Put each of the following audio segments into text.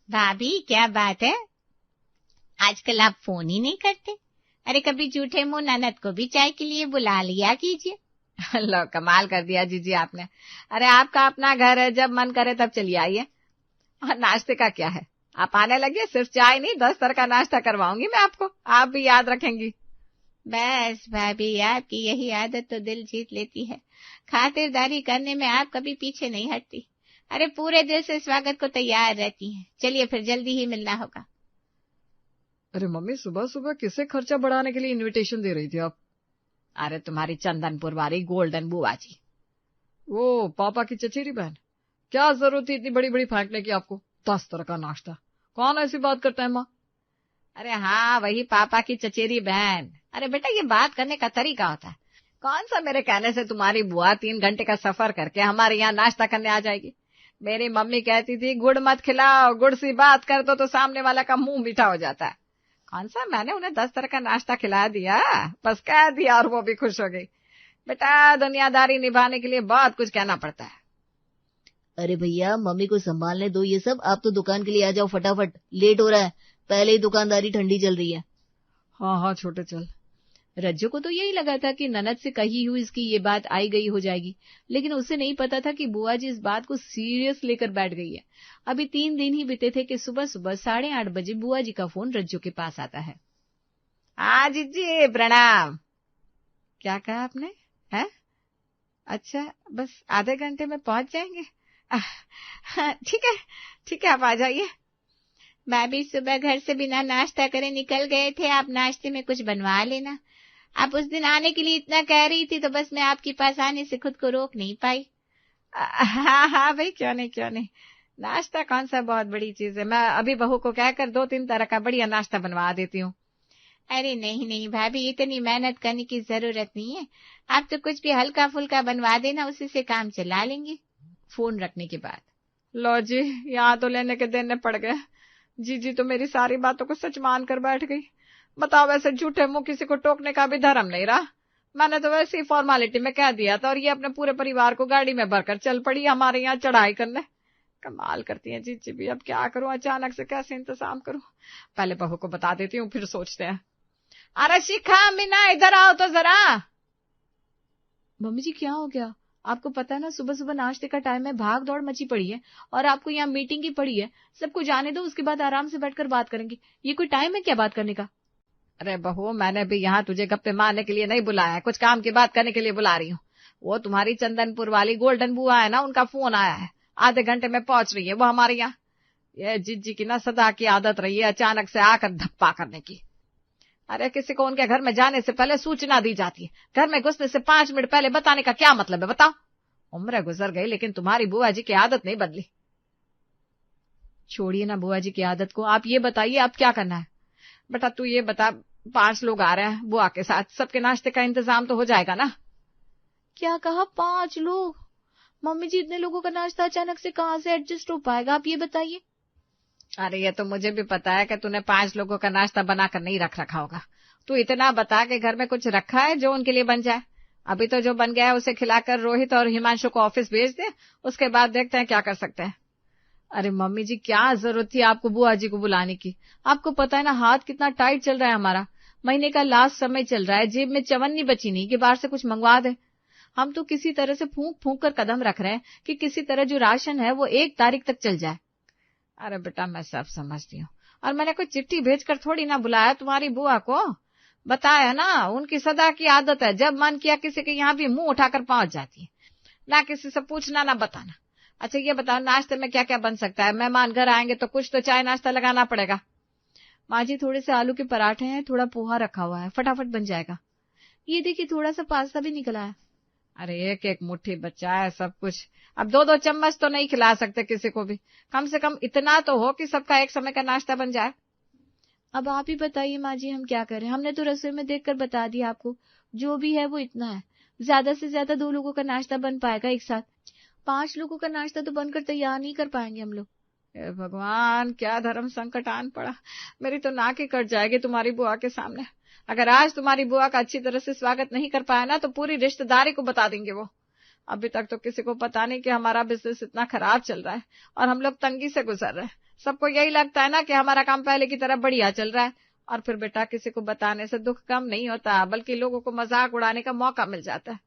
भाभी क्या बात है, आजकल आप फोन ही नहीं करते। अरे कभी झूठे मुंह ननद को भी चाय के लिए बुला लिया कीजिए। लो कमाल कर दिया जीजी आपने। अरे आपका अपना घर है, जब मन करे तब चलिए आइए। और नाश्ते का क्या है, आप आने लगे, सिर्फ चाय नहीं 10 तरह का नाश्ता करवाऊंगी मैं आपको, आप भी याद रखेंगी। बस भाभी, आपकी यही आदत तो दिल जीत लेती है। खातिरदारी करने में आप कभी पीछे नहीं हटती। अरे पूरे दिल से स्वागत को तैयार रहती हैं। चलिए फिर जल्दी ही मिलना होगा। अरे मम्मी, सुबह सुबह किसे खर्चा बढ़ाने के लिए इनविटेशन दे रही थी आप? अरे तुम्हारी चंदनपुर वाली गोल्डन बुआ जी। वो पापा की चचेरी बहन। क्या जरूरत थी इतनी बड़ी बड़ी फेंकने की आपको? 10 तरह का नाश्ता, कौन ऐसी बात करता है माँ? अरे हाँ, वही पापा की चचेरी बहन। अरे बेटा, ये बात करने का तरीका होता है। कौन सा मेरे कहने से तुम्हारी बुआ 3 घंटे का सफर करके हमारे यहाँ नाश्ता करने आ जाएगी? मेरी मम्मी कहती थी गुड़ मत खिलाओ, गुड़ सी बात कर दो तो सामने वाला का मुंह मीठा हो जाता है। कौन सा मैंने उन्हें 10 तरह का नाश्ता खिला दिया, बस कह दिया और वो भी खुश हो गई। बेटा, दुनियादारी निभाने के लिए बहुत कुछ कहना पड़ता है। अरे भैया, मम्मी को संभालने दो ये सब, आप तो दुकान के लिए आ जाओ फटाफट, लेट हो रहा है, पहले ही दुकानदारी ठंडी चल रही है। हाँ हाँ छोटे चल। रज्जू को तो यही लगा था कि ननद से कही हुई इसकी ये बात आई गई हो जाएगी, लेकिन उसे नहीं पता था कि बुआ जी इस बात को सीरियस लेकर बैठ गई है। अभी 3 दिन ही बीते थे कि सुबह सुबह 8:30 बजे बुआ जी का फोन रज्जू के पास आता है। हाँ जीजी प्रणाम। क्या कहा आपने? है? अच्छा, बस आधे घंटे में पहुंच जाएंगे। ठीक है आप आ जाइए। भाभी सुबह घर से बिना नाश्ता करे निकल गए थे, आप नाश्ते में कुछ बनवा लेना। आप उस दिन आने के लिए इतना कह रही थी तो बस मैं आपके पास आने से खुद को रोक नहीं पाई। हाँ भाई, क्यों नहीं। नाश्ता कौन सा बहुत बड़ी चीज है, मैं अभी बहू को कहकर 2-3 तरह का बढ़िया नाश्ता बनवा देती हूँ। अरे नहीं भाभी, इतनी मेहनत करने की जरूरत नहीं है। आप तो कुछ भी हल्का फुल्का बनवा देना, उसी से काम चला लेंगे। फोन रखने के बाद, लो जी, यहाँ तो लेने के देने पड़ गए। जीजी तो मेरी सारी बातों को सच मान कर बैठ गई। बताओ, वैसे झूठे मुंह किसी को टोकने का भी धर्म नहीं रहा। मैंने तो वैसे ही फॉर्मेलिटी में कह दिया था और ये अपने पूरे परिवार को गाड़ी में भरकर चल पड़ी हमारे यहाँ चढ़ाई करने। कमाल करती है जीजी भी। अब क्या करूं, अचानक से कैसे इंतजाम करूं? पहले बहू को बता देती हूँ, फिर सोचते हैं। अरे शिखा, मीना, इधर आओ तो जरा। मम्मी जी क्या हो गया? आपको पता है ना, सुबह सुबह नाश्ते का टाइम है, भाग दौड़ मची पड़ी है और आपको यहाँ मीटिंग की पड़ी है। सबको जाने दो, उसके बाद आराम से बैठकर बात करेंगे। ये कोई टाइम है क्या बात करने का? अरे बहू, मैंने भी यहाँ तुझे गप्पे मारने के लिए नहीं बुलाया, कुछ काम की बात करने के लिए बुला रही हूँ। वो तुम्हारी चंदनपुर वाली गोल्डन बुआ है ना, उनका फोन आया है, आधे घंटे में पहुंच रही है वो हमारे यहाँ। ये जीजी की ना सदा की आदत रही है अचानक से आकर धप्पा करने की। अरे किसी को उनके घर में जाने से पहले सूचना दी जाती है, घर में घुसने से 5 मिनट पहले बताने का क्या मतलब है बताओ? उम्र गुजर गई लेकिन तुम्हारी बुआ जी की आदत नहीं बदली। छोड़िए ना बुआ जी की आदत को, आप ये बताइए आप क्या करना है? बेटा तू ये बता, 5 लोग आ रहे हैं बुआ के साथ, सबके नाश्ते का इंतजाम तो हो जाएगा ना? क्या कहा, 5 लोग? मम्मी जी, इतने लोगों का नाश्ता अचानक से कहाँ से एडजस्ट हो पाएगा, आप ये बताइए। अरे ये तो मुझे भी पता है कि तूने 5 लोगों का नाश्ता बनाकर नहीं रखा होगा। तू इतना बता कि घर में कुछ रखा है जो उनके लिए बन जाए। अभी तो जो बन गया है उसे खिलाकर रोहित और हिमांशु को ऑफिस भेज दे, उसके बाद देखते हैं क्या कर सकते हैं। अरे मम्मी जी, क्या जरूरत थी आपको बुआ जी को बुलाने की? आपको पता है ना, हाथ कितना टाइट चल रहा है हमारा, महीने का लास्ट समय चल रहा है, जेब में चवन्नी बची नहीं कि बाहर से कुछ मंगवा दे। हम तो किसी तरह से फूंक फूंक कर कदम रख रहे हैं कि किसी तरह जो राशन है वो 1 तारीख तक चल जाए। अरे बेटा, मैं सब समझती हूँ, और मैंने कोई चिट्ठी भेजकर थोड़ी ना बुलाया तुम्हारी बुआ को। बताया ना, उनकी सदा की आदत है, जब मन किया किसी के यहाँ भी मुंह उठाकर पहुंच जाती है, ना किसी से पूछना ना बताना। अच्छा ये बताओ, नाश्ते में क्या क्या बन सकता है? मेहमान घर आएंगे तो कुछ तो चाय नाश्ता लगाना पड़ेगा। माँ जी, थोड़े से आलू के पराठे हैं, थोड़ा पोहा रखा हुआ है, फटाफट बन जाएगा। ये देखिए, थोड़ा सा पास्ता भी निकला है। अरे 1-1 मुट्ठी बच्चा है सब कुछ, अब 2-2 चम्मच तो नहीं खिला सकते किसी को भी, कम से कम इतना तो हो कि सबका एक समय का नाश्ता बन जाए। अब आप ही बताइए माँ जी, हम क्या करें? हमने तो रसोई में देखकर बता दिया आपको, जो भी है वो इतना है। ज्यादा से ज्यादा 2 लोगों का नाश्ता बन पाएगा एक साथ, 5 लोगों का नाश्ता तो बनकर तैयार नहीं कर पाएंगे हम लोग। हे भगवान, क्या धर्म संकट आन पड़ा। मेरी तो नाक ही कट जाएगी तुम्हारी बुआ के सामने। अगर आज तुम्हारी बुआ का अच्छी तरह से स्वागत नहीं कर पाया ना तो पूरी रिश्तेदारी को बता देंगे वो। अभी तक तो किसी को पता नहीं कि हमारा बिजनेस इतना खराब चल रहा है और हम लोग तंगी से गुजर रहे हैं। सबको यही लगता है ना कि हमारा काम पहले की तरह बढ़िया चल रहा है। और फिर बेटा किसी को बताने से दुख कम नहीं होता, बल्कि लोगों को मजाक उड़ाने का मौका मिल जाता है।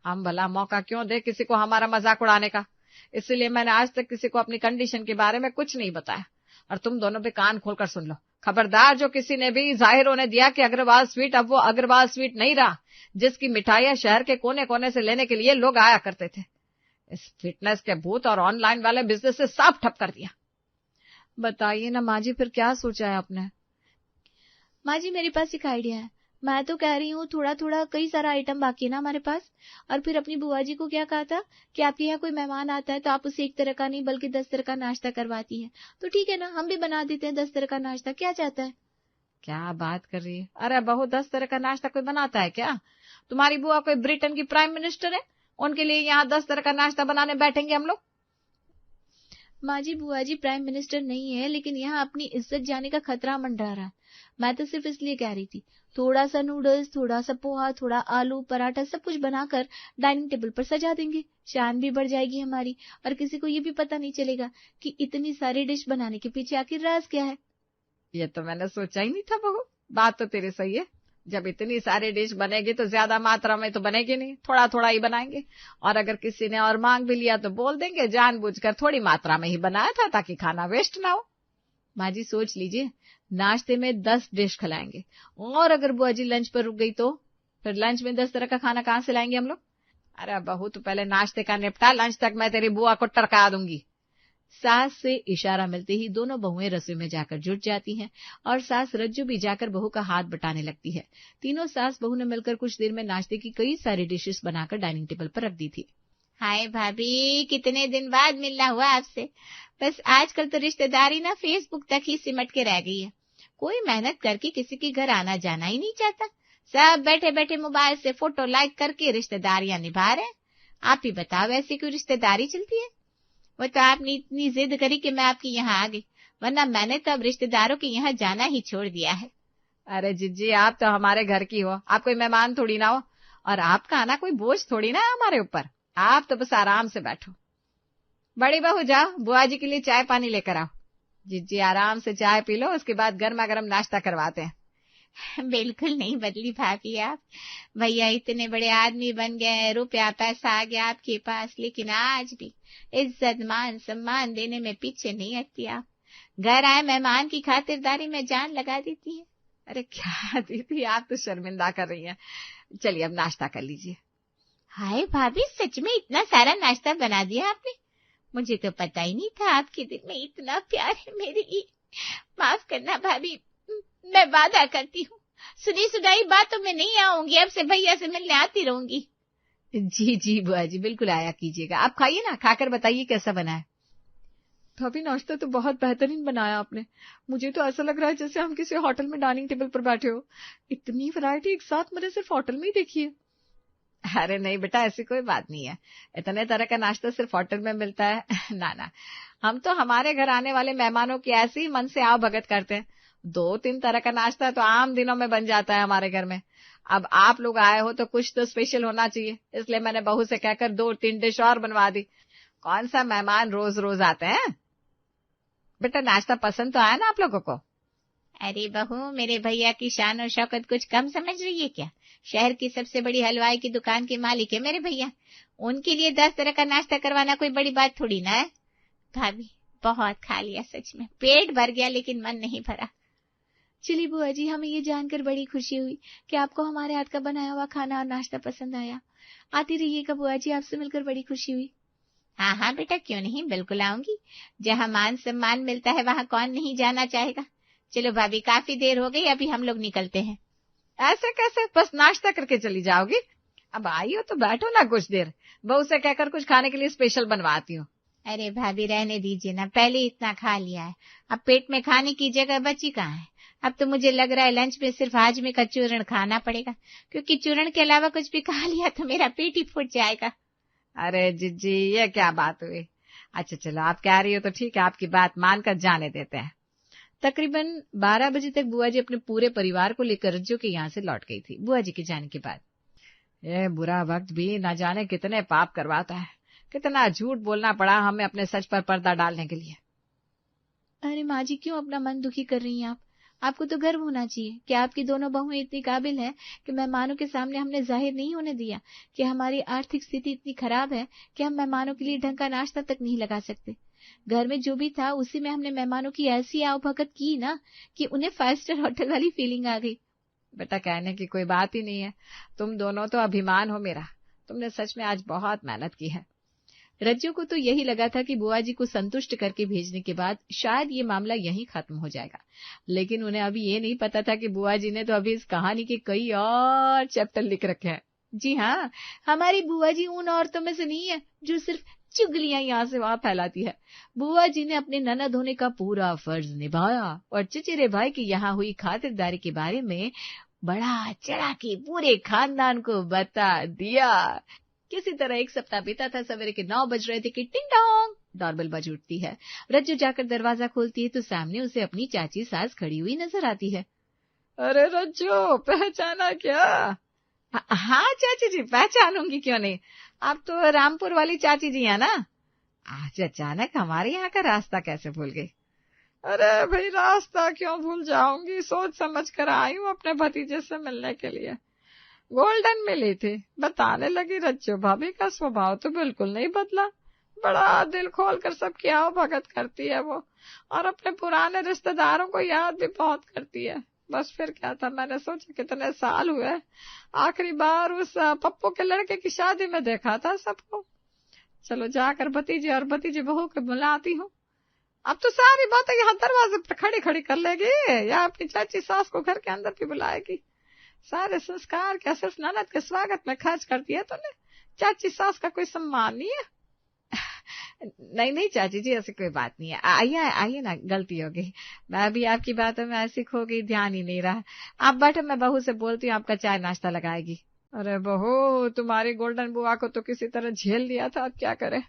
हम भला मौका क्यों दे किसी को हमारा मजाक उड़ाने का? इसलिए मैंने आज तक किसी को अपनी कंडीशन के बारे में कुछ नहीं बताया। और तुम दोनों भी कान खोलकर सुन लो, खबरदार जो किसी ने भी जाहिर होने दिया कि अग्रवाल स्वीट अब वो अग्रवाल स्वीट नहीं रहा जिसकी मिठाइयां शहर के कोने कोने से लेने के लिए लोग आया करते थे। इस फिटनेस के भूत और ऑनलाइन वाले बिजनेस से साफ ठप कर दिया। बताइए ना माँ जी, फिर क्या सोचा है आपने? माँ जी मेरे पास एक आइडिया है। मैं तो कह रही हूँ थोड़ा थोड़ा कई सारा आइटम बाकी है ना हमारे पास। और फिर अपनी बुआ जी को क्या कहा था कि आपके यहाँ कोई मेहमान आता है तो आप उसे एक तरह का नहीं बल्कि 10 तरह का नाश्ता करवाती है। तो ठीक है ना, हम भी बना देते हैं 10 तरह का नाश्ता, क्या चाहता है? क्या बात कर रही है? अरे बहू, 10 तरह का नाश्ता कोई बनाता है क्या? तुम्हारी बुआ कोई ब्रिटेन की प्राइम मिनिस्टर है? उनके लिए यहाँ 10 तरह का नाश्ता बनाने बैठेंगे हम लोग? माँ जी बुआ जी प्राइम मिनिस्टर नहीं है, लेकिन यहाँ अपनी इज्जत जाने का खतरा मंडरा रहा है। मैं तो सिर्फ इसलिए कह रही थी, थोड़ा सा नूडल्स, थोड़ा सा पोहा, थोड़ा आलू पराठा सब कुछ बनाकर डाइनिंग टेबल पर सजा देंगे, शान भी बढ़ जाएगी हमारी। और किसी को ये भी पता नहीं चलेगा कि इतनी सारी डिश बनाने के पीछे आखिर राज क्या है। ये तो मैंने सोचा ही नहीं था बहू। बात तो तेरी सही है। जब इतनी सारी डिश बनेगी तो ज्यादा मात्रा में तो बनेगी नहीं, थोड़ा थोड़ा ही बनाएंगे। और अगर किसी ने और मांग भी लिया तो बोल देंगे जानबूझकर थोड़ी मात्रा में ही बनाया था ताकि खाना वेस्ट ना हो। माँ जी सोच लीजिए, नाश्ते में 10 डिश खिलाएंगे, और अगर बुआ जी लंच पर रुक गई तो फिर लंच में 10 तरह का खाना कहाँ से लाएंगे हम लोग? अरे बहू, तो पहले नाश्ते का निपटा, लंच तक मैं तेरी बुआ को टरका दूंगी। सास से इशारा मिलते ही दोनों बहुएं रसोई में जाकर जुट जाती हैं और सास रज्जू भी जाकर बहू का हाथ बटाने लगती है। तीनों सास बहू ने मिलकर कुछ देर में नाश्ते की कई सारी डिशेस बनाकर डाइनिंग टेबल पर रख दी थी। हाय भाभी, कितने दिन बाद मिलना हुआ आपसे। बस आजकल तो रिश्तेदारी ना फेसबुक तक ही सिमट के रह गई है। कोई मेहनत करके किसी के घर आना जाना ही नहीं चाहता। सब बैठे बैठे मोबाइल से फोटो लाइक करके रिश्तेदारियां निभा रहे हैं। आप ही बताओ, ऐसी कोई रिश्तेदारी चलती है? वो तो आपने इतनी जिद करी कि मैं आपके यहाँ आ गई, वरना मैंने तो अब रिश्तेदारों के यहाँ जाना ही छोड़ दिया है। अरे जिज्जी, आप तो हमारे घर की हो, आप कोई मेहमान थोड़ी ना हो, और आपका आना कोई बोझ थोड़ी ना है हमारे ऊपर। आप तो बस आराम से बैठो। बड़ी बहू जाओ, बुआ जी के लिए चाय पानी लेकर आओ। जिज्जी आराम से चाय पी लो, उसके बाद गर्मा गर्म नाश्ता करवाते हैं। बिल्कुल नहीं बदली भाभी आप। भैया इतने बड़े आदमी बन गए, रुपया पैसा आ गया आपके पास, लेकिन आज भी इज्जत मान सम्मान देने में पीछे नहीं हटती आप। घर आए मेहमान की खातिरदारी में जान लगा देती है। अरे क्या दीदी, आप तो शर्मिंदा कर रही हैं। चलिए अब नाश्ता कर लीजिए। हाय भाभी, सच में इतना सारा नाश्ता बना दिया आपने? मुझे तो पता ही नहीं था आपके दिल में इतना प्यार है मेरे लिए। माफ करना भाभी, मैं वादा करती हूँ सुनी सुनाई बातों में नहीं आऊंगी, अब से भैया से मिलने आती रहूंगी। जी जी बुआ जी, बिल्कुल आया कीजिएगा। आप खाइए ना, खाकर बताइए कैसा बना है। भाभी नाश्ता तो बहुत बेहतरीन बनाया आपने। मुझे तो ऐसा लग रहा है जैसे हम किसी होटल में डाइनिंग टेबल पर बैठे हो। इतनी वैरायटी एक साथ मैंने सिर्फ होटल में ही देखी है। अरे नहीं बेटा, ऐसी कोई बात नहीं है। इतने तरह का नाश्ता सिर्फ होटल में मिलता है ना ना, हम तो हमारे घर आने वाले मेहमानों की ऐसे ही मन से आओ भगत करते हैं। 2-3 तरह का नाश्ता तो आम दिनों में बन जाता है हमारे घर में। अब आप लोग आए हो तो कुछ तो स्पेशल होना चाहिए, इसलिए मैंने बहू से कहकर 2-3 डिश और बनवा दी। कौन सा मेहमान रोज रोज आते हैं। बेटा नाश्ता पसंद तो आया ना आप लोगों को? अरे बहू, मेरे भैया की शान और शौकत कुछ कम समझ रही है क्या? शहर की सबसे बड़ी हलवाई की दुकान के मालिक है मेरे भैया। उनके लिए 10 तरह का नाश्ता करवाना कोई बड़ी बात थोड़ी ना है। भाभी बहुत खा लिया, सच में पेट भर गया, लेकिन मन नहीं भरा। चलिए बुआ जी, हमें ये जानकर बड़ी खुशी हुई कि आपको हमारे हाथ का बनाया हुआ खाना और नाश्ता पसंद आया। आती रहिएगा बुआ जी, आपसे मिलकर बड़ी खुशी हुई। हाँ हाँ बेटा, क्यों नहीं, बिल्कुल आऊंगी। जहाँ मान सम्मान मिलता है वहाँ कौन नहीं जाना चाहेगा। चलो भाभी, काफी देर हो गई, अभी हम लोग निकलते हैं। ऐसे कैसे, बस नाश्ता करके चली जाओगी? अब आई हो तो बैठो ना कुछ देर, बहू से कहकर कुछ खाने के लिए स्पेशल बनवाती हूँ। अरे भाभी रहने दीजिए ना, पहले इतना खा लिया है, अब पेट में खाने की जगह बची कहाँ है। अब तो मुझे लग रहा है लंच में सिर्फ हाजमे का चूर्ण खाना पड़ेगा, क्योंकि चूर्ण के अलावा कुछ भी खा लिया तो मेरा पेट ही फूट जाएगा। अरे जिज्जी, ये क्या बात हुई। अच्छा चलो, आप कह रही हो तो ठीक है, आपकी बात मानकर जाने देते हैं। तकरीबन 12 बजे तक बुआ जी अपने पूरे परिवार को लेकर रज्जू के यहाँ से लौट गई थी। बुआ जी के जाने के बाद ये बुरा वक्त भी न जाने कितने पाप करवाता है। कितना झूठ बोलना पड़ा हमें अपने सच पर पर्दा डालने के लिए। अरे माँ जी, क्यों अपना मन दुखी कर रही हैं आप? आपको तो गर्व होना चाहिए कि आपकी दोनों बहुएं इतनी काबिल हैं कि मेहमानों के सामने हमने जाहिर नहीं होने दिया कि हमारी आर्थिक स्थिति इतनी खराब है कि हम मेहमानों के लिए ढंग का नाश्ता तक नहीं लगा सकते। घर में जो भी था उसी में हमने मेहमानों की ऐसी आवभगत की ना कि उन्हें 5 स्टार होटल वाली फीलिंग आ गई। बेटा, कहने की कोई बात ही नहीं है। तुम दोनों तो अभिमान हो मेरा। तुमने सच में आज बहुत मेहनत की है। रज्जू को तो यही लगा था कि बुआ जी को संतुष्ट करके भेजने के बाद शायद ये मामला यहीं खत्म हो जाएगा, लेकिन उन्हें अभी ये नहीं पता था कि बुआ जी ने तो अभी इस कहानी के कई और चैप्टर लिख रखे हैं। जी हाँ, हमारी बुआ जी उन औरतों में से नहीं है जो सिर्फ चुगलियां यहाँ से वहां फैलाती है। बुआ जी ने अपने ननद होने का पूरा फर्ज निभाया और चचेरे भाई की यहाँ हुई खातिरदारी के बारे में बड़ा चढ़ा के पूरे खानदान को बता दिया। किसी तरह एक सप्ताह बीता था। सवेरे के 9 बज रहे थे कि टिंग टोंग डोरबेल बज उठती है। रज्जू जाकर दरवाजा खोलती है तो सामने उसे अपनी चाची सास खड़ी हुई नजर आती है। अरे रज्जू, पहचाना क्या? हाँ चाची जी, पहचानूंगी क्यों नहीं। आप तो रामपुर वाली चाची जी है ना। आज अचानक हमारे यहाँ का रास्ता कैसे भूल गई? अरे भाई, रास्ता क्यों भूल जाऊंगी, सोच समझ कर आई हूँ अपने भतीजे से मिलने के लिए। गोल्डन मिली थी, बताने लगी रज्जू भाभी का स्वभाव तो बिल्कुल नहीं बदला, बड़ा दिल खोल कर सबकी आवभगत करती है वो, और अपने पुराने रिश्तेदारों को याद भी बहुत करती है। बस फिर क्या था, मैंने सोचा कितने साल हुए, आखिरी बार उस पप्पू के लड़के की शादी में देखा था सबको। चलो जाकर भतीजे और भतीजे बहू को बुलाती हूँ। अब तो सारी बातें यहाँ दरवाजे पर खड़ी खड़ी कर लेगी या अपनी चाची सास को घर के अंदर भी बुलाएगी। सारे संस्कार क्या सिर्फ ननद के स्वागत में खर्च करती है तूने? चाची सास का कोई सम्मान नहीं है? नहीं नहीं चाची जी, ऐसी कोई बात नहीं है। आइए आइए ना, गलती हो गई। मैं भी आपकी बातों में ऐसी खो गई, ध्यान ही नहीं रहा। आप बैठो, मैं बहू से बोलती हूँ, आपका चाय नाश्ता लगाएगी। अरे बहू, तुम्हारी गोल्डन बुआ को तो किसी तरह झेल लिया था, अब क्या करे?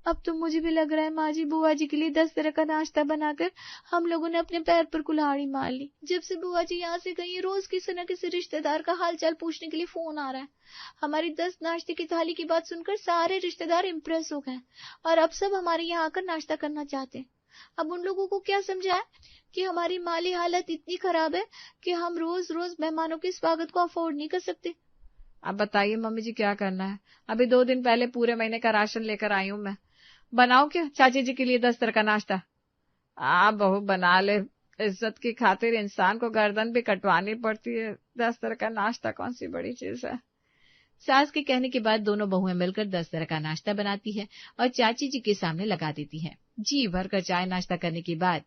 अब तो मुझे भी लग रहा है माँ जी, बुआ जी के लिए 10 तरह का नाश्ता बनाकर हम लोगों ने अपने पैर पर कुल्हाड़ी मार ली। जब से बुआ जी यहाँ से गई, रोज किसी न किसी रिश्तेदार का हालचाल पूछने के लिए फोन आ रहा है। हमारी 10 नाश्ते की थाली की बात सुनकर सारे रिश्तेदार इम्प्रेस हो गए और अब सब हमारे यहाँ आकर नाश्ता करना चाहते हैं। अब उन लोगों को क्या समझाए कि हमारी माली हालत इतनी खराब है कि हम रोज रोज मेहमानों के स्वागत को अफोर्ड नहीं कर सकते। अब बताइए मम्मी जी, क्या करना है? अभी 2 दिन पहले पूरे महीने का राशन लेकर आई हूँ मैं। बनाओ क्या चाची जी के लिए 10 तरह का नाश्ता? बहू बना ले, इज्जत की खातिर इंसान को गर्दन भी कटवानी पड़ती है। 10 तरह का नाश्ता कौन सी बड़ी चीज है। सास के कहने के बाद दोनों बहुएं मिलकर 10 तरह का नाश्ता बनाती है और चाची जी के सामने लगा देती है। जी भरकर चाय नाश्ता करने के बाद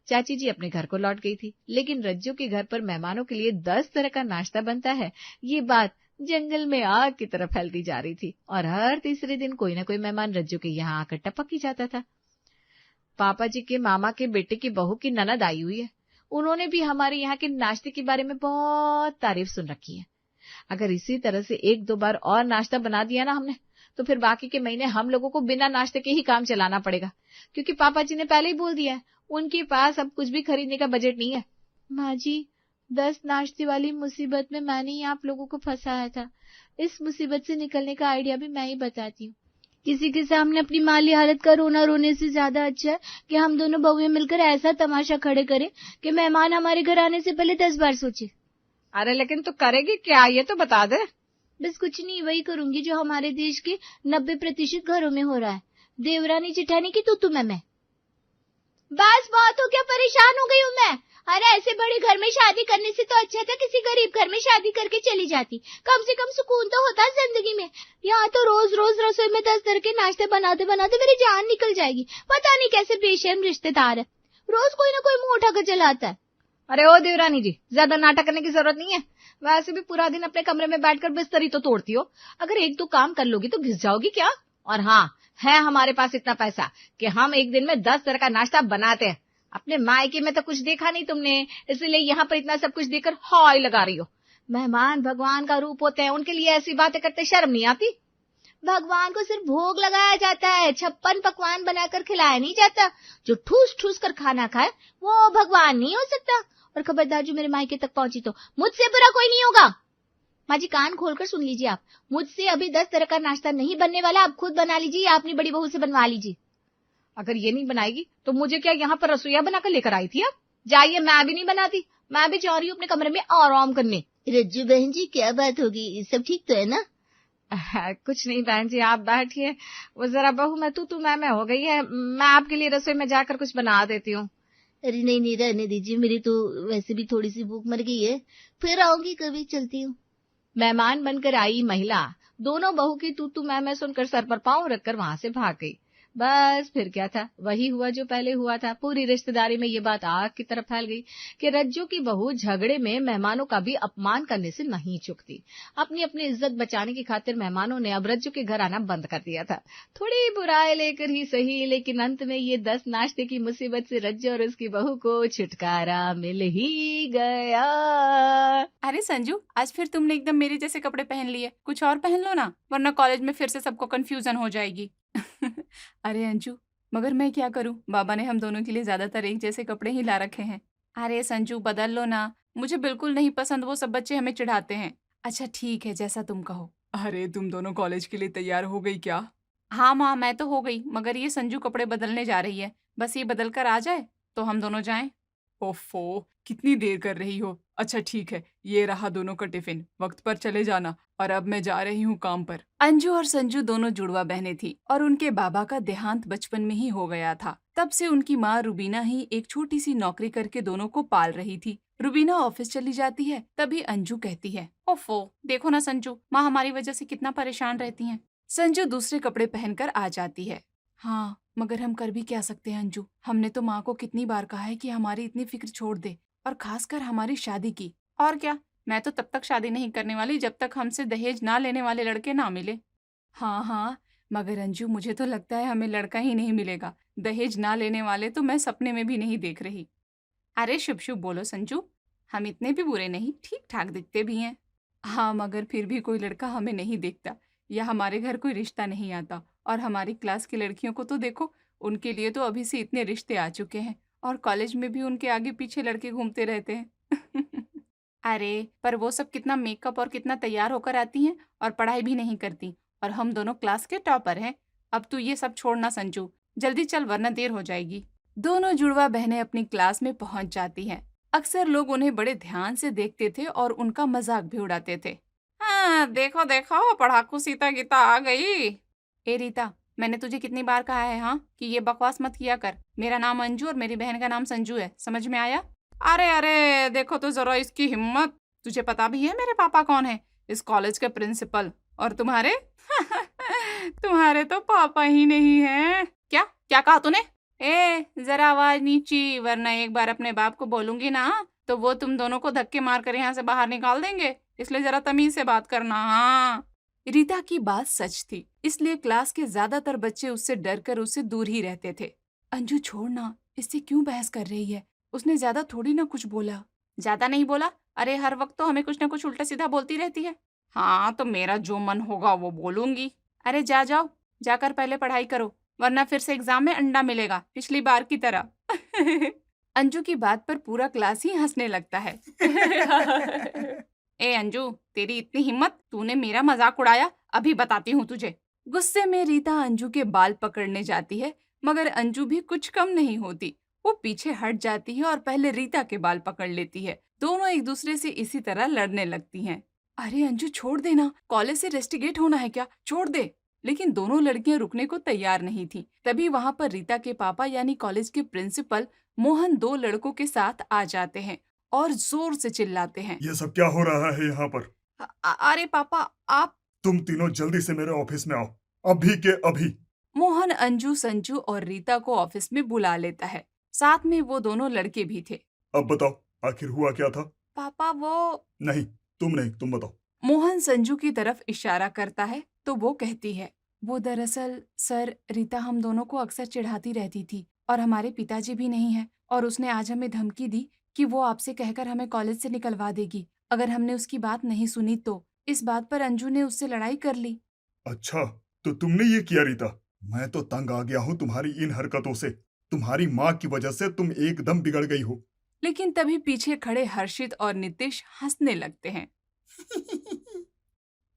चाची जी अपने घर को लौट गई थी, लेकिन रज्जू के घर पर मेहमानों के लिए 10 तरह का नाश्ता बनता है, ये बात जंगल में आग की तरह फैलती जा रही थी और हर तीसरे दिन कोई न कोई मेहमान रज्जू के यहाँ आकर टपक ही जाता था। पापा जी के मामा के बेटे की बहू की ननद आई हुई है। उन्होंने भी हमारे यहाँ के नाश्ते के बारे में बहुत तारीफ सुन रखी है। अगर इसी तरह से 1-2 बार और नाश्ता बना दिया ना हमने, तो फिर बाकी के महीने हम लोगों को बिना नाश्ते के ही काम चलाना पड़ेगा, क्योंकि पापा जी ने पहले ही बोल दिया है उनके पास अब कुछ भी खरीदने का बजट नहीं है। माँ जी, 10 नाश्ते वाली मुसीबत में मैंने ही आप लोगों को फंसाया था। इस मुसीबत से निकलने का आइडिया भी मैं ही बताती हूँ। किसी के सामने अपनी माली हालत का रोना रोने से ज्यादा अच्छा है कि हम दोनों बहुएं मिलकर ऐसा तमाशा खड़े करें कि मेहमान हमारे घर आने से पहले 10 बार सोचे। अरे लेकिन तू करेगी क्या, ये तो बता दे। बस कुछ नहीं, वही करूंगी जो हमारे देश के 90% घरों में हो रहा है, देवरानी जिठानी की तू मैं। बस बहुत हो गया, परेशान हो गई हूँ मैं। अरे ऐसे बड़े घर में शादी करने से तो अच्छा था किसी गरीब घर में शादी करके चली जाती, कम से कम सुकून तो होता जिंदगी में। यहाँ तो रोज रोज रसोई में 10 तरह के नाश्ते बनाते बनाते मेरी जान निकल जाएगी। पता नहीं कैसे बेशर्म रिश्तेदार है, रोज कोई ना कोई मुंह उठाकर चलाता है। अरे ओ देवरानी जी, ज्यादा नाटक करने की जरूरत नहीं है। वैसे भी पूरा दिन अपने कमरे में बैठकर बिस्तरी तो तोड़ती हो, अगर 1-2 काम कर लोगी तो घिस जाओगी क्या? और हाँ, है हमारे पास इतना पैसा कि हम एक दिन में 10 तरह का नाश्ता बनाते हैं। अपने मायके में तो कुछ देखा नहीं तुमने, इसलिए यहाँ पर इतना सब कुछ देकर हाय लगा रही हो। मेहमान भगवान का रूप होते हैं, उनके लिए ऐसी बातें करते शर्म नहीं आती? भगवान को सिर्फ भोग लगाया जाता है, 56 पकवान बनाकर खिलाया नहीं जाता। जो ठूस ठूस कर खाना खाए वो भगवान नहीं हो सकता। और खबरदार जो मेरे मायके तक पहुंची तो मुझसे बुरा कोई नहीं होगा। माँ जी कान खोलकर सुन लीजिए, आप मुझसे अभी 10 तरह का नाश्ता नहीं बनने वाला, आप खुद बना लीजिए या अपनी बड़ी बहू से बनवा लीजिए। अगर ये नहीं बनाएगी तो मुझे क्या यहाँ पर रसोईया बनाकर लेकर आई थी आप? जाइए, मैं भी नहीं बनाती, मैं भी जा रही हूँ अपने कमरे में आराम करने। रज्जू बहन जी, क्या बात होगी, सब ठीक तो है ना? कुछ नहीं बहन जी, आप बैठिए। वो जरा बहू में तू मैं हो गई है, मैं आपके लिए रसोई में जाकर कुछ बना देती हूँ। अरे नहीं नहीं, रहने दीजिए, मेरी तो वैसे भी थोड़ी सी भूख मर गई है, फिर आऊंगी कभी, चलती हूँ। मेहमान बनकर आई महिला दोनों बहू की तू मैं सुनकर सर पर पांव रखकर वहां से भाग गई। बस फिर क्या था, वही हुआ जो पहले हुआ था। पूरी रिश्तेदारी में ये बात आग की तरफ फैल गई कि रज्जू की बहू झगड़े में मेहमानों का भी अपमान करने से नहीं चूकती। अपनी अपनी इज्जत बचाने की खातिर मेहमानों ने अब रज्जू के घर आना बंद कर दिया था। थोड़ी बुराई लेकर ही सही, लेकिन अंत में ये 10 नाश्ते की मुसीबत से रज्जू और उसकी बहू को छुटकारा मिल ही गया। अरे संजू, आज फिर तुमने एकदम मेरे जैसे कपड़े पहन लिए, कुछ और पहन लो ना, वरना कॉलेज में फिर से सबको कंफ्यूजन हो जाएगी। अरे अंजू, मगर मैं क्या करूं, बाबा ने हम दोनों के लिए ज्यादातर एक जैसे कपड़े ही ला रखे हैं। अरे संजू, बदल लो ना, मुझे बिल्कुल नहीं पसंद, वो सब बच्चे हमें चिढ़ाते हैं। अच्छा ठीक है, जैसा तुम कहो। अरे तुम दोनों कॉलेज के लिए तैयार हो गई क्या? हाँ माँ, मैं तो हो गई, मगर ये संजू कपड़े बदलने जा रही है, बस ये बदल कर आ जाए तो हम दोनों जाएं। ओफो, कितनी देर कर रही हो। अच्छा ठीक है, ये रहा दोनों का टिफिन, वक्त पर चले जाना, और अब मैं जा रही हूँ काम पर। अंजू और संजू दोनों जुड़वा बहनें थी और उनके बाबा का देहांत बचपन में ही हो गया था। तब से उनकी माँ रुबीना ही एक छोटी सी नौकरी करके दोनों को पाल रही थी। रुबीना ऑफिस चली जाती है, तभी अंजू कहती है, ओफो देखो ना संजू, माँ हमारी वजह से कितना परेशान रहती हैं। संजू दूसरे कपड़े पहनकर आ जाती है। हाँ, मगर हम कर भी क्या सकते हैं अंजू, हमने तो माँ को कितनी बार कहा है कि हमारी इतनी फिक्र छोड़ दे, और खासकर हमारी शादी की। और क्या, मैं तो तब तक शादी नहीं करने वाली जब तक हमसे दहेज ना लेने वाले लड़के ना मिले। हाँ हाँ, मगर अंजू मुझे तो लगता है हमें लड़का ही नहीं मिलेगा, दहेज ना लेने वाले तो मैं सपने में भी नहीं देख रही। अरे शुभ शुभ बोलो संजू, हम इतने भी बुरे नहीं, ठीक ठाक दिखते भी हैं। हाँ, मगर फिर भी कोई लड़का हमें नहीं देखता, या हमारे घर कोई रिश्ता नहीं आता। और हमारी क्लास की लड़कियों को तो देखो, उनके लिए तो अभी से इतने रिश्ते आ चुके हैं, और कॉलेज में भी उनके आगे पीछे लड़के घूमते रहते हैं। अरे पर वो सब कितना मेकअप और कितना तैयार होकर आती हैं, और पढ़ाई भी नहीं करती, और हम दोनों क्लास के टॉपर हैं। अब तू ये सब छोड़ना संजू, जल्दी चल वरना देर हो जाएगी। दोनों जुड़वा बहनें अपनी क्लास में पहुंच जाती हैं। अक्सर लोग उन्हें बड़े ध्यान से देखते थे और उनका मजाक भी उड़ाते थे। हाँ देखो देखो, पढ़ाकू सीता गीता आ गई। ए रीता, मैंने तुझे कितनी बार कहा है हाँ कि ये बकवास मत किया कर। मेरा नाम अंजू और मेरी बहन का नाम संजू है, समझ में आया? अरे अरे देखो तो जरा इसकी हिम्मत। तुझे पता भी है मेरे पापा कौन है? इस कॉलेज के प्रिंसिपल। और तुम्हारे? तुम्हारे तो पापा ही नहीं है। क्या क्या कहा तूने? ए जरा आवाज नीची, वरना एक बार अपने बाप को बोलूंगी ना तो वो तुम दोनों को धक्के मार कर यहाँ से बाहर निकाल देंगे, इसलिए जरा तमीज से बात करना। हाँ, रीता की बात सच थी, इसलिए क्लास के ज्यादातर बच्चे उससे डरकर उससे दूर ही रहते थे। अंजू छोड़ना, इससे क्यों बहस कर रही है? उसने ज्यादा थोड़ी ना कुछ बोला। ज्यादा नहीं बोला? अरे हर वक्त तो हमें कुछ ना कुछ उल्टा सीधा बोलती रहती है। हाँ तो मेरा जो मन होगा वो बोलूंगी। अरे जाओ, जाकर पहले पढ़ाई करो, वरना फिर से एग्जाम में अंडा मिलेगा, पिछली बार की तरह। अंजू की बात पर पूरा क्लास ही हंसने लगता है। ए अंजू, तेरी इतनी हिम्मत, तूने मेरा मजाक उड़ाया, अभी बताती हूँ तुझे। गुस्से में रीता अंजू के बाल पकड़ने जाती है, मगर अंजू भी कुछ कम नहीं होती। वो पीछे हट जाती है और पहले रीता के बाल पकड़ लेती है। दोनों एक दूसरे से इसी तरह लड़ने लगती हैं। अरे अंजू छोड़ देना, कॉलेज से रेस्टिगेट होना है क्या, छोड़ दे। लेकिन दोनों लड़कियां रुकने को तैयार नहीं थी। तभी वहाँ पर रीता के पापा यानी कॉलेज के प्रिंसिपल मोहन दो लड़कों के साथ आ जाते हैं और जोर से चिल्लाते हैं, ये सब क्या हो रहा है यहाँ पर? अरे पापा आप। तुम तीनों जल्दी से मेरे ऑफिस में आओ, अभी के अभी। मोहन अंजू, संजू और रीता को ऑफिस में बुला लेता है, साथ में वो दोनों लड़के भी थे। अब बताओ आखिर हुआ क्या था? पापा वो नहीं, तुम बताओ। मोहन संजू की तरफ इशारा करता है तो वो कहती है, वो दरअसल सर, रीता हम दोनों को अक्सर चिढ़ाती रहती थी और हमारे पिताजी भी नहीं है, और उसने आज हमें धमकी दी कि वो आपसे कहकर हमें कॉलेज से निकलवा देगी अगर हमने उसकी बात नहीं सुनी तो। इस बात पर अंजू ने उससे लड़ाई कर ली। अच्छा, तो तुमने ये किया रीता? मैं तो तंग आ गया हूँ तुम्हारी इन हरकतों से। तुम्हारी माँ की वजह से तुम एकदम बिगड़ गई हो। लेकिन तभी पीछे खड़े हर्षित और नितिश हंसने लगते हैं।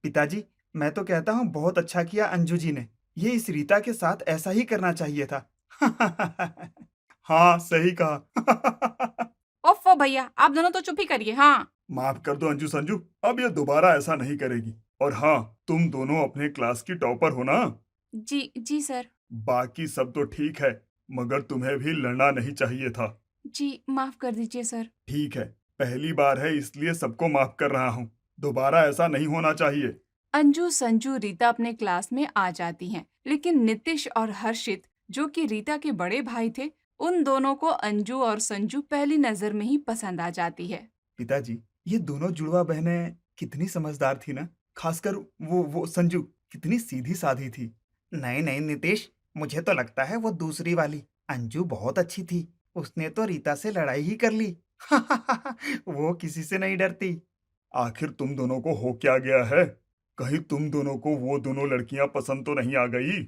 पिताजी, मैं तो कहता हूँ बहुत अच्छा किया अंजू जी ने, ये इस रीता के साथ ऐसा ही करना चाहिए था। हाँ, सही कहा। ओफो भैया, आप दोनों तो चुप ही करिए। हाँ। माफ कर दो अंजू संजू, अब ये दोबारा ऐसा नहीं करेगी। और हाँ, तुम दोनों अपने क्लास की टॉपर हो ना? जी जी सर। बाकी सब तो ठीक है, मगर तुम्हें भी लड़ना नहीं चाहिए था। जी माफ कर दीजिए सर। ठीक है, पहली बार है इसलिए सबको माफ कर रहा हूँ। दोबारा ऐसा नहीं होना चाहिए। अंजू संजू रीता अपने क्लास में आ जाती हैं, लेकिन नितिश और हर्षित जो कि रीता के बड़े भाई थे, उन दोनों को अंजू और संजू पहली नजर में ही पसंद आ जाती है। पिताजी, ये दोनों जुड़वा बहनें कितनी समझदार थी ना। खासकर वो संजू कितनी सीधी साधी थी। नहीं नहीं नीतीश, मुझे तो लगता है वो दूसरी वाली अंजू बहुत अच्छी थी। उसने तो रीता से लड़ाई ही कर ली। वो किसी से नहीं डरती। आखिर तुम दोनों को हो क्या गया है? कहीं तुम दोनों को वो दोनों लड़कियां पसंद तो नहीं आ गई?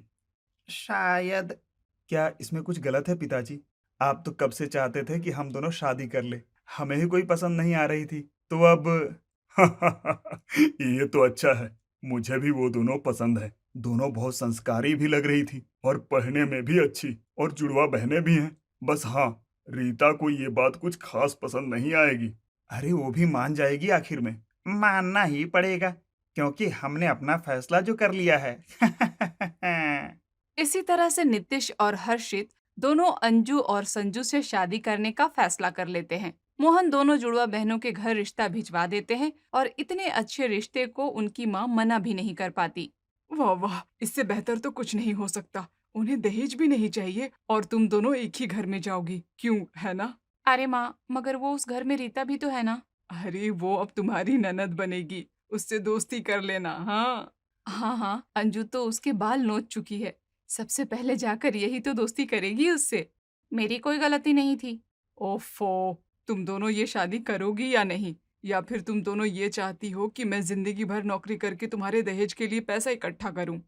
शायद। क्या इसमें कुछ गलत है पिताजी? आप तो कब से चाहते थे कि हम दोनों शादी कर ले। हमें ही कोई पसंद नहीं आ रही थी, तो अब ये तो अच्छा है, मुझे भी वो दोनों पसंद है। दोनों बहुत संस्कारी भी लग रही थी और पढ़ने में भी अच्छी, और जुड़वा बहनें भी हैं। बस हाँ, रीता को ये बात कुछ खास पसंद नहीं आएगी। अरे वो भी मान जाएगी आखिर में। मानना ही पड़ेगा, क्योंकि हमने अपना फैसला जो कर लिया है। इसी तरह से नितिश और हर्षित दोनों अंजू और संजू से शादी करने का फैसला कर लेते हैं। मोहन दोनों जुड़वा बहनों के घर रिश्ता भिजवा देते हैं और इतने अच्छे रिश्ते को उनकी माँ मना भी नहीं कर पाती। वाह वाह, इससे बेहतर तो कुछ नहीं हो सकता। उन्हें दहेज भी नहीं चाहिए और तुम दोनों एक ही घर में जाओगी, क्यों, है ना? अरे माँ, मगर वो उस घर में रीता भी तो है ना। अरे वो अब तुम्हारी ननद बनेगी, उससे दोस्ती कर लेना। हाँ हाँ हाँ, अंजू तो उसके बाल नोच चुकी है, सबसे पहले जाकर यही तो दोस्ती करेगी उससे। मेरी कोई गलती नहीं थी। ओफो, तुम दोनों ये शादी करोगी या नहीं? या फिर तुम दोनों ये चाहती हो कि मैं जिंदगी भर नौकरी करके तुम्हारे दहेज के लिए पैसा इकट्ठा करूं?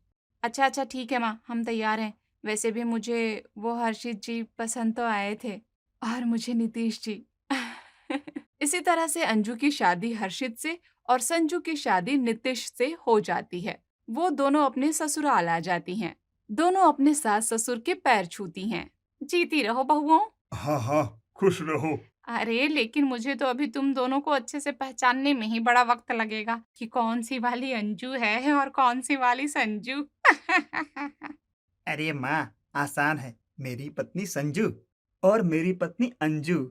अच्छा अच्छा ठीक है माँ, हम तैयार हैं। वैसे भी मुझे वो हर्षित जी पसंद तो आए थे, और मुझे नीतीश जी। इसी तरह से अंजू की शादी हर्षित से और संजू की शादी नितिश से हो जाती है। वो दोनों अपने ससुराल आ जाती हैं। दोनों अपने सास ससुर के पैर छूती हैं। जीती रहो बहुओं। हाँ हाँ, खुश रहो। अरे लेकिन मुझे तो अभी तुम दोनों को अच्छे से पहचानने में ही बड़ा वक्त लगेगा कि कौन सी वाली अंजू है और कौन सी वाली संजू। अरे माँ, आसान है। मेरी पत्नी संजू और मेरी पत्नी अंजू।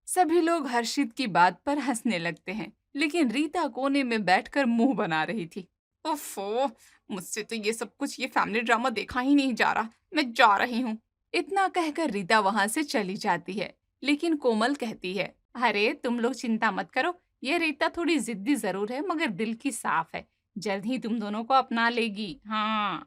सभी लोग हर्षित की बात पर हंसने लगते हैं, लेकिन रीता कोने में बैठकर मुंह बना रही थी। ओफो, मुझसे तो ये सब कुछ, ये फैमिली ड्रामा देखा ही नहीं जा रहा। मैं जा रही हूँ। इतना कहकर रीता वहां से चली जाती है, लेकिन कोमल कहती है, अरे तुम लोग चिंता मत करो, ये रीता थोड़ी जिद्दी जरूर है, मगर दिल की साफ है। जल्द ही तुम दोनों को अपना लेगी। हाँ।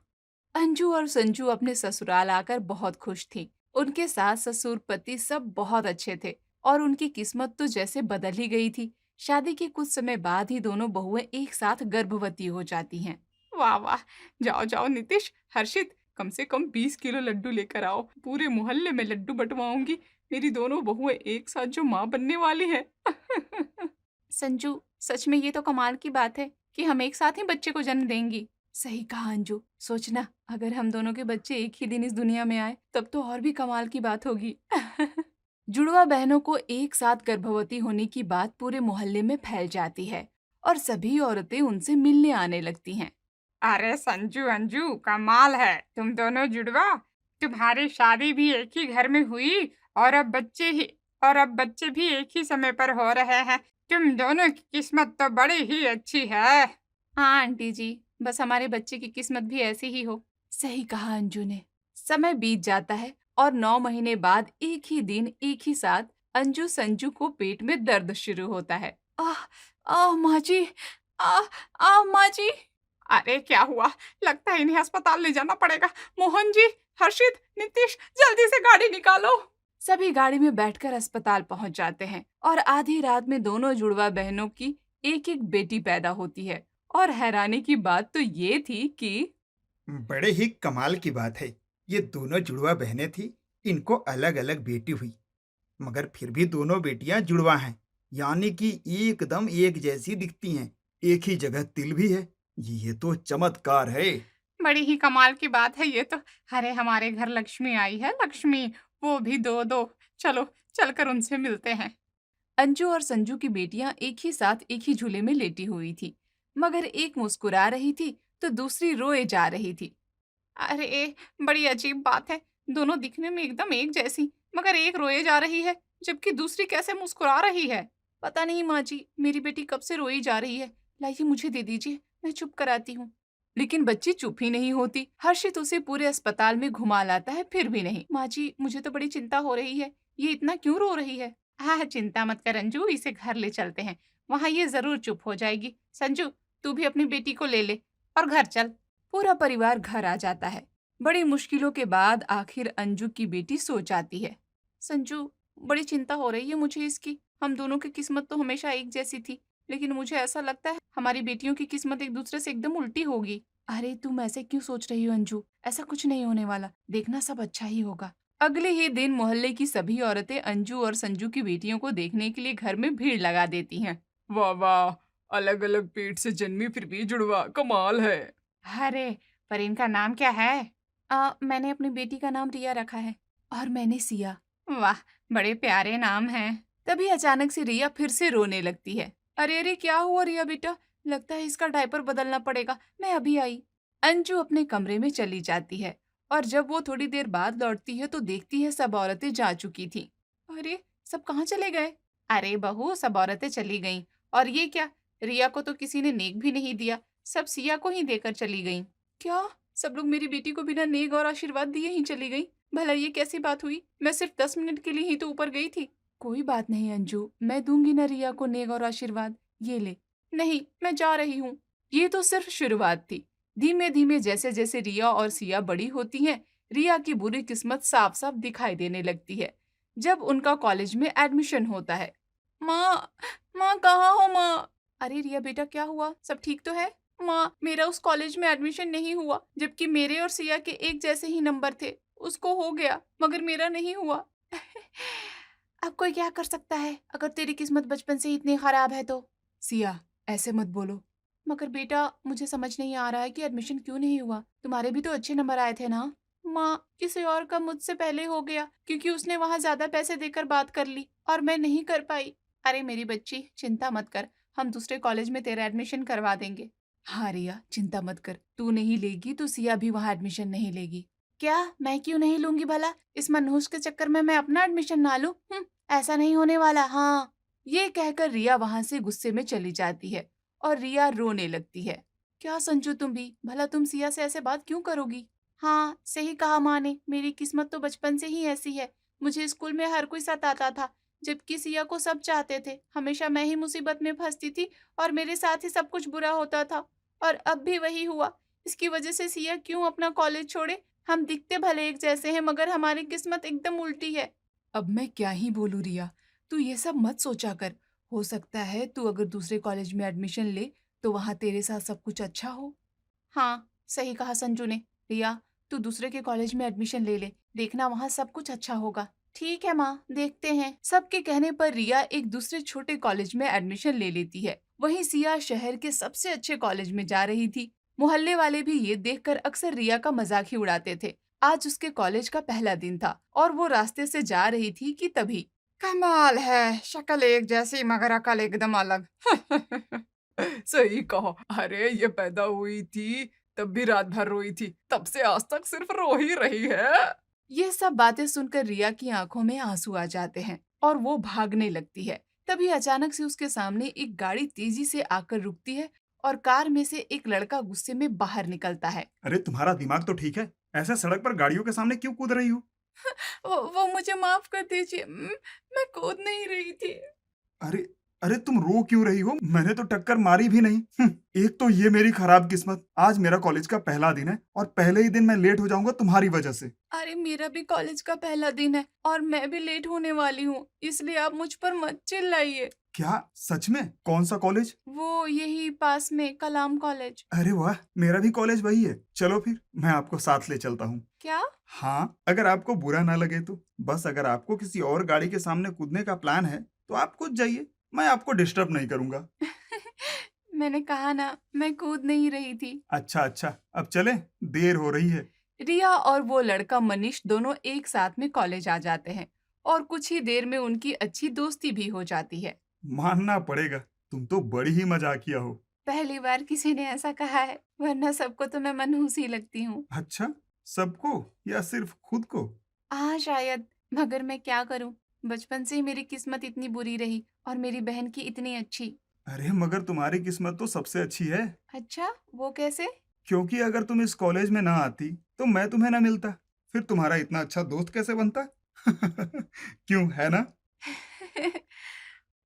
अंजू और संजू अपने ससुराल आकर बहुत खुश थी। उनके सास ससुर पति सब बहुत अच्छे थे और उनकी किस्मत तो जैसे बदल ही गई थी। शादी के कुछ समय बाद ही दोनों बहुएं एक साथ गर्भवती हो जाती हैं। वाह वाह, जाओ जाओ नितिश, हर्षित, कम से कम 20 किलो लड्डू लेकर आओ। पूरे मोहल्ले में लड्डू बंटवाऊंगी। मेरी दोनों बहुएं एक साथ जो माँ बनने वाली है। संजू, सच में ये तो कमाल की बात है कि हम एक साथ ही बच्चे को जन्म देंगी। सही कहा अंजू, सोचना अगर हम दोनों के बच्चे एक ही दिन इस दुनिया में आए तब तो और भी कमाल की बात होगी। जुड़वा बहनों को एक साथ गर्भवती होने की बात पूरे मोहल्ले में फैल जाती है और सभी औरतें उनसे मिलने आने लगती हैं। अरे संजू अंजू, कमाल है, तुम दोनों जुड़वा। तुम्हारी शादी भी एक ही घर में हुई और अब बच्चे भी एक ही समय पर हो रहे हैं। तुम दोनों की किस्मत तो बड़ी ही अच्छी है। हाँ आंटी जी, बस हमारे बच्चे की किस्मत भी ऐसी ही हो। सही कहा अंजू ने। समय बीत जाता है और 9 महीने बाद एक ही दिन एक ही साथ अंजू संजू को पेट में दर्द शुरू होता है। माँ जी, माँ जी। अरे क्या हुआ? लगता है इन्हें अस्पताल ले जाना पड़ेगा। मोहन जी, हर्षित, नितिश, जल्दी से गाड़ी निकालो। सभी गाड़ी में बैठकर अस्पताल पहुंच जाते हैं और आधी रात में दोनों जुड़वा बहनों की एक एक बेटी पैदा होती है। और हैरानी की बात तो ये थी कि बड़े ही कमाल की बात है, ये दोनों जुड़वा बहनें थी, इनको अलग अलग बेटी हुई, मगर फिर भी दोनों बेटियां जुड़वा हैं, यानी कि एकदम एक जैसी दिखती हैं। एक ही जगह तिल भी है। ये तो चमत्कार है। बड़ी ही कमाल की बात है ये तो। अरे हमारे घर लक्ष्मी आई है, लक्ष्मी, वो भी दो दो। चलो चलकर उनसे मिलते हैं। अंजू और संजू की बेटियां एक ही साथ एक ही झूले में लेटी हुई थी, मगर एक मुस्कुरा रही थी तो दूसरी रोए जा रही थी। अरे बड़ी अजीब बात है, दोनों दिखने में एकदम एक जैसी, मगर एक रोए जा रही है जबकि दूसरी कैसे मुस्कुरा रही है। पता नहीं माँ जी, मेरी बेटी कब से रोई जा रही है। लाइए मुझे दे दीजिए, मैं चुप कराती हूँ। लेकिन बच्ची चुप ही नहीं होती। हर्षित उसे पूरे अस्पताल में घुमा लाता है, फिर भी नहीं। माँ जी, मुझे तो बड़ी चिंता हो रही है, ये इतना क्यों रो रही है? हाँ चिंता मत कर अंजू, इसे घर ले चलते हैं, वहाँ ये जरूर चुप हो जाएगी। संजू तू भी अपनी बेटी को ले और घर चल। पूरा परिवार घर आ जाता है। बड़ी मुश्किलों के बाद आखिर अंजू की बेटी सो जाती है। संजू बड़ी चिंता हो रही है मुझे इसकी। हम दोनों की किस्मत तो हमेशा एक जैसी थी, लेकिन मुझे ऐसा लगता है हमारी बेटियों की किस्मत एक दूसरे से एकदम उल्टी होगी। अरे तुम ऐसे क्यों सोच रही हो अंजू? ऐसा कुछ नहीं होने वाला, देखना सब अच्छा ही होगा। अगले ही दिन मोहल्ले की सभी औरतें अंजू और संजू की बेटियों को देखने के लिए घर में भीड़ लगा देती हैं। वाह वाह, अलग अलग पेट से जन्मी फिर भी जुड़वा, कमाल है। अरे पर इनका नाम क्या है? मैंने अपनी बेटी का नाम रिया रखा है। और मैंने सिया। वाह बड़े प्यारे नाम हैं। तभी अचानक से रिया फिर से रोने लगती है। अरे अरे क्या हुआ रिया बेटा? लगता है इसका डायपर बदलना पड़ेगा, मैं अभी आई। अंजू अपने कमरे में चली जाती है और जब वो थोड़ी देर बाद लौटती है तो देखती है सब औरतें जा चुकी थी। अरे सब कहाँ चले गए? अरे बहू, सब औरतें चली गईं। और ये क्या, रिया को तो किसी ने नेक भी नहीं दिया, सब सिया को ही देकर चली गईं। क्या सब लोग मेरी बेटी को बिना नेक और आशीर्वाद दिए ही चली गई? भला ये कैसी बात हुई? मैं सिर्फ 10 मिनट के लिए ही तो ऊपर गई थी। कोई बात नहीं अंजू, मैं दूंगी ना रिया को नेक और आशीर्वाद। ये ले। नहीं, मैं जा रही हूँ। ये तो सिर्फ शुरुआत थी। धीमे धीमे जैसे जैसे रिया और सिया बड़ी होती हैं, रिया की बुरी किस्मत साफ साफ दिखाई देने लगती है। जब उनका कॉलेज में एडमिशन होता है। माँ, माँ कहाँ हो माँ? अरे रिया बेटा क्या हुआ, सब ठीक तो है? माँ, मेरा उस कॉलेज में एडमिशन नहीं हुआ, जबकि मेरे और सिया के एक जैसे ही नंबर थे। उसको हो गया मगर मेरा नहीं हुआ। अब कोई क्या कर सकता है अगर तेरी किस्मत बचपन से ही इतनी खराब है तो। सिया ऐसे मत बोलो। मगर बेटा मुझे समझ नहीं आ रहा है कि एडमिशन क्यों नहीं हुआ। तुम्हारे भी तो अच्छे नंबर आए थे ना। माँ, किसी और का मुझसे पहले हो गया क्योंकि उसने वहाँ ज्यादा पैसे देकर बात कर ली और मैं नहीं कर पाई। अरे मेरी बच्ची चिंता मत कर, हम दूसरे कॉलेज में तेरा एडमिशन करवा देंगे। हाँ रिया चिंता मत कर, तू नहीं लेगी तो सिया भी वहाँ एडमिशन नहीं लेगी। क्या? मैं क्यों नहीं लूंगी भला? इस मनहूस के चक्कर में मैं अपना एडमिशन ना लूं? ऐसा नहीं होने वाला। हाँ। ये कहकर रिया वहां से गुस्से में चली जाती है और रिया रोने लगती है। क्या संजू तुम भी? भला तुम सिया से ऐसे बात क्यों करोगी? हाँ सही कहा माँ ने, मेरी किस्मत तो बचपन से ही ऐसी है। मुझे स्कूल में हर कोई सताता था, जबकि सिया को सब चाहते थे। हमेशा मैं ही मुसीबत में फंसती थी और मेरे साथ ही सब कुछ बुरा होता था। और अब भी वही हुआ। इसकी वजह से सिया क्यों अपना कॉलेज छोड़े? हम दिखते भले एक जैसे हैं मगर हमारी किस्मत एकदम उल्टी है। अब मैं क्या ही बोलूं रिया, तू ये सब मत सोचा कर। हो सकता है तू अगर दूसरे कॉलेज में एडमिशन ले तो वहाँ तेरे साथ सब कुछ अच्छा हो। हाँ सही कहा संजू ने। रिया तू दूसरे के कॉलेज में एडमिशन ले ले, देखना वहाँ सब कुछ अच्छा होगा। ठीक है माँ, देखते हैं। सबके कहने पर रिया एक दूसरे छोटे कॉलेज में एडमिशन ले लेती है। वहीं सिया शहर के सबसे अच्छे कॉलेज में जा रही थी। मोहल्ले वाले भी ये देखकर अक्सर रिया का मजाक ही उड़ाते थे। आज उसके कॉलेज का पहला दिन था और वो रास्ते से जा रही थी कि तभी। कमाल है, शक्ल एक जैसी मगर अकल एकदम अलग। सही कहा। अरे ये पैदा हुई थी तब भी रात भर रोई थी, तब से आज तक सिर्फ रो ही रही है। ये सब बातें सुनकर रिया की आंखों में आंसू आ जाते हैं और वो भागने लगती है। तभी अचानक से उसके सामने एक गाड़ी तेजी से आकर रुकती है और कार में से एक लड़का गुस्से में बाहर निकलता है। अरे तुम्हारा दिमाग तो ठीक है, ऐसे सड़क पर गाड़ियों के सामने क्यों कूद रही हो? वो मुझे माफ कर दीजिए, मैं कूद नहीं रही थी। अरे अरे तुम रो क्यों रही हो? मैंने तो टक्कर मारी भी नहीं। एक तो ये मेरी खराब किस्मत, आज मेरा कॉलेज का पहला दिन है और पहले ही दिन मैं लेट हो जाऊंगा तुम्हारी वजह से। अरे मेरा भी कॉलेज का पहला दिन है और मैं भी लेट होने वाली हूँ, इसलिए आप मुझ पर मत चिल्लाइए। क्या सच में? कौन सा कॉलेज? वो यही पास में कलाम कॉलेज। अरे वाह, मेरा भी कॉलेज वही है। चलो फिर मैं आपको साथ ले चलता हूँ। क्या? हाँ, अगर आपको बुरा ना लगे तो। बस अगर आपको किसी और गाड़ी के सामने कूदने का प्लान है तो आप कूद जाइए, मैं आपको डिस्टर्ब नहीं करूंगा। मैंने कहा ना, मैं कूद नहीं रही थी। अच्छा अच्छा, अब चले, देर हो रही है। रिया और वो लड़का मनीष दोनों एक साथ में कॉलेज आ जाते हैं और कुछ ही देर में उनकी अच्छी दोस्ती भी हो जाती है। मानना पड़ेगा, तुम तो बड़ी ही मजाकिया हो। पहली बार किसी ने ऐसा कहा है, वरना सबको तो मैं मनहूस ही लगती हूँ। अच्छा, सबको या सिर्फ खुद को? हाँ शायद, मगर मैं क्या करूँ, बचपन से ही मेरी किस्मत इतनी बुरी रही और मेरी बहन की इतनी अच्छी। अरे मगर तुम्हारी किस्मत तो सबसे अच्छी है, अच्छा, वो कैसे? क्योंकि अगर तुम इस कॉलेज में ना आती तो मैं तुम्हें ना मिलता, फिर तुम्हारा इतना अच्छा दोस्त कैसे बनता? क्यों, है ना?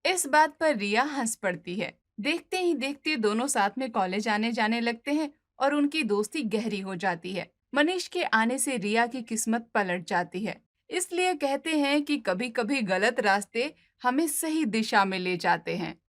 इस बात पर रिया हंस पड़ती है। देखते ही देखते दोनों साथ में कॉलेज आने जाने लगते हैं और उनकी दोस्ती गहरी हो जाती है। मनीष के आने से रिया की किस्मत पलट जाती है। इसलिए कहते हैं कि कभी कभी गलत रास्ते हमें सही दिशा में ले जाते हैं।